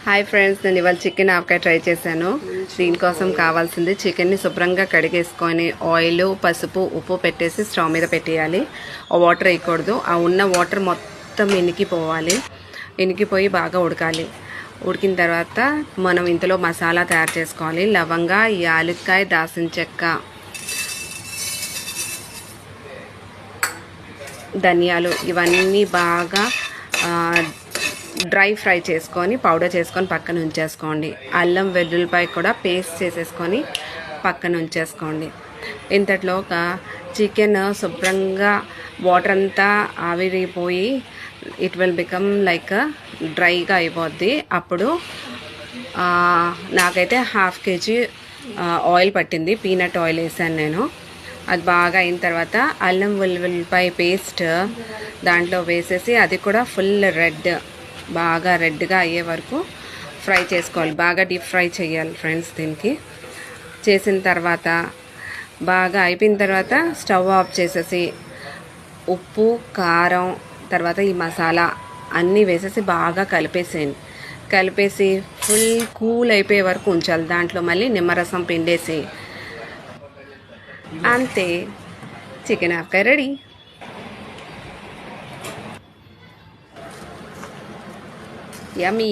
Hi friends, నేను ఇవాళ chicken ఆవకాయ try చేశాను. దీనికోసం కావాల్సింది చికెన్ని శుభ్రంగా కడిగేసుకొని ఆయిల్, పసుపు, ఉప్పు పెట్టేసి స్టవ్ మీద పెట్టేయాలి. ఆ వాటర్ వేయకూడదు. ఆ ఉన్న వాటర్ మొత్తం ఇనికిపోవాలి. ఇనికిపోయి బాగా ఉడకాలి. ఉడికిన తర్వాత మనం ఇంతలో మసాలా తయారు చేసుకోవాలి. లవంగ, యాలక్కాయ, దాల్చిన చెక్క, ధనియాలు ఇవన్నీ బాగా డ్రై ఫ్రై చేసుకొని పౌడర్ చేసుకొని పక్కన ఉంచేసుకోండి. అల్లం వెల్లుల్లిపాయ కూడా పేస్ట్ చేసేసుకొని పక్కన ఉంచేసుకోండి. ఇంతట్లో ఒక చికెన్ శుభ్రంగా వాటర్ అంతా ఆవిరిపోయి ఇట్ విల్ బికమ్ లైక్ డ్రైగా అయిపోద్ది. అప్పుడు నాకైతే హాఫ్ కేజీ ఆయిల్ పట్టింది. పీనట్ ఆయిల్ వేసాను నేను. అది బాగా అయిన తర్వాత అల్లం వెల్లుల్లిపాయ పేస్ట్ దాంట్లో వేసేసి అది కూడా ఫుల్ బాగా రెడ్గా అయ్యే వరకు ఫ్రై చేసుకోవాలి. బాగా డీప్ ఫ్రై చేయాలి ఫ్రెండ్స్. దీనికి చేసిన తర్వాత బాగా అయిపోయిన తర్వాత స్టవ్ ఆఫ్ చేసేసి ఉప్పు, కారం, తర్వాత ఈ మసాలా అన్నీ వేసేసి బాగా కలిపేసి ఫుల్ కూల్ అయిపోయే వరకు ఉంచాలి. దాంట్లో మళ్ళీ నిమ్మరసం పిండేసి అంతే, చికెన్ ఆవకాయ రెడీ. యమ్మీ.